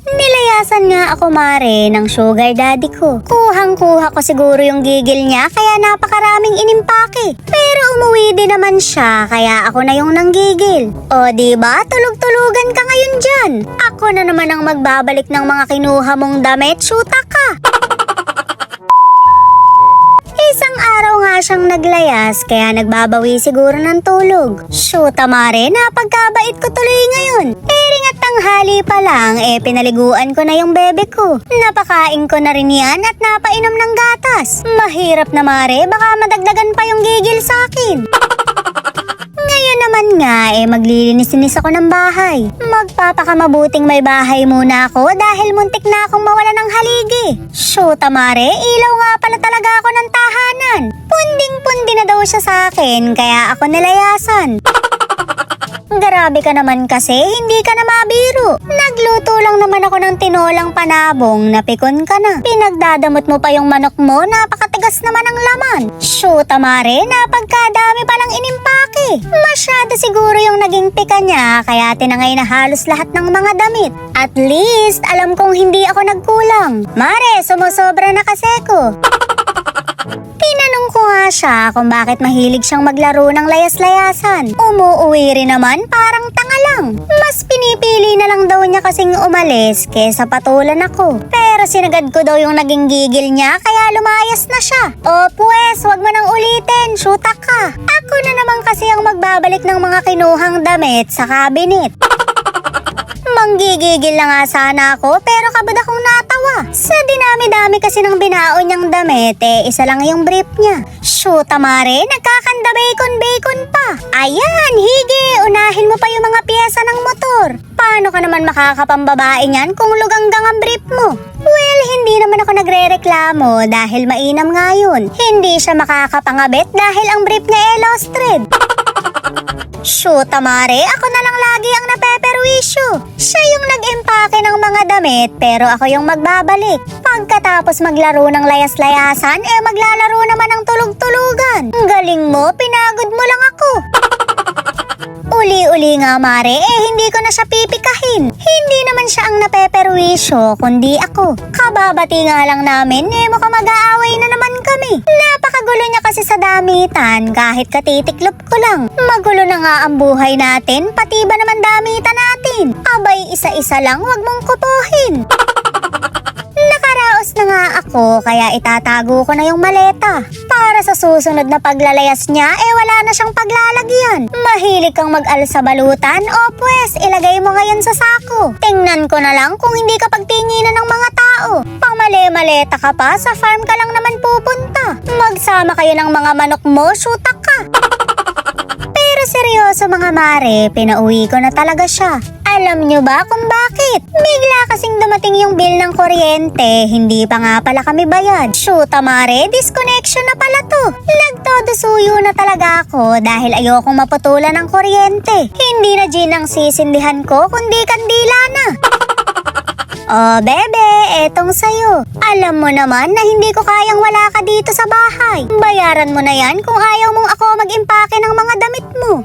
Nilayasan nga ako mare ng sugar daddy ko. Kuhang-kuha ko siguro yung gigil niya kaya napakaraming inimpake. Pero umuwi din naman siya kaya ako na yung nanggigil. O diba, tulog-tulugan ka ngayon dyan. Ako na naman ang magbabalik ng mga kinuha mong damit, syuta ka. Isang araw nga siyang naglayas kaya nagbabawi siguro ng tulog. Shoota mare, napagkabait ko tuloy ngayon. Ring at tanghali pa lang, pinaliguan ko na yung bebe ko. Napakain ko na rin yan at napainom ng gatas. Mahirap na mare, baka madagdagan pa yung gigil sa akin. Ngayon naman nga, maglilinis-linis ako ng bahay. Magpapakamabuting may bahay muna ako dahil muntik na akong mawala ng haligi. Shoota mare, ilaw nga pala talaga ako ng tahanan. Punding-pundi na daw siya sa akin, kaya ako nilayasan. Grabe ka naman kasi, hindi ka na mabiro. Nagluto lang naman ako ng tinolang panabong, napikon ka na. Pinagdadamot mo pa yung manok mo, napakatigas naman ang laman. Shoota mare, napagkadami palang inimpake. Masyado siguro yung naging pika niya, kaya tinangay na halos lahat ng mga damit. At least, alam kong hindi ako nagkulang. Mare, sumusobra na kasi ko. Tinanong ko nga siya kung bakit mahilig siyang maglaro ng layas-layasan. Umuuwi rin naman parang tanga lang. Mas pinipili na lang daw niya kasing umalis kesa patulan ako. Pero sinagad ko daw yung naging gigil niya kaya lumayas na siya. O pues, wag mo nang ulitin, shoota ka. Ako na naman kasi ang magbabalik ng mga kinuhang damit sa cabinet. Manggigigil na nga sana ako pero kabad akong natawa. Sa dinami-dami kasi ng binaon niyang damit, isa lang yung brief niya. Shoota mare, nagkakanda bacon pa. Ayan, hige, unahin mo pa yung mga piyesa ng motor. Paano ka naman makakapambabae niyan kung luganggang ang brief mo? Well, hindi naman ako nagre-reklamo dahil mainam nga yun. Hindi siya makakapangabit dahil ang brief niya lost thread. Shoota mare, ako na lang lagi ang napeperwisyo. Siya yung nag-impake ng mga damit pero ako yung magbabalik. Pagkatapos maglaro ng layas-layasan, maglalaro naman ng tulog-tulugan. Galing mo, pinagod mo lang ako. Uli-uli nga mare, hindi ko na siya pipikahin. Hindi naman siya ang napeperwisyo, kundi ako. Kababati nga lang namin, mukhang mag-aaway na naman kami. Napakagulo niya kasi sa damitan, kahit katitiklop ko lang. Magulo na nga ang buhay natin, pati ba naman damitan natin? Abay, isa-isa lang, wag mong kupuhin. Nakaraos na nga ako, kaya itatago ko na yung maleta. Para sa susunod na paglalayas niya, wala na siyang paglalagyan. Mahilig kang mag-al sa balutan, o pues, ilagay mo ngayon sa sako. Tingnan ko na lang kung hindi ka pagtinginan ng mga tao. Pamali-maleta ka pa, sa farm ka lang naman pupunta. Magsama kayo ng mga manok mo, shoota ka. Pero seryoso mga mare, pinauwi ko na talaga siya. Alam nyo ba kung bakit? Bigla kasing dumating yung bill ng kuryente, hindi pa nga pala kami bayad. Shoota mare, disconnection na pala to. Nagtodo suyo na talaga ako dahil ayokong maputulan ng kuryente. Hindi na gin ang sisindihan ko, kundi kandila na. Oh bebe, etong sayo. Alam mo naman na hindi ko kayang wala ka dito sa bahay. Bayaran mo na yan kung ayaw mong ako mag-impake ng mga damit mo.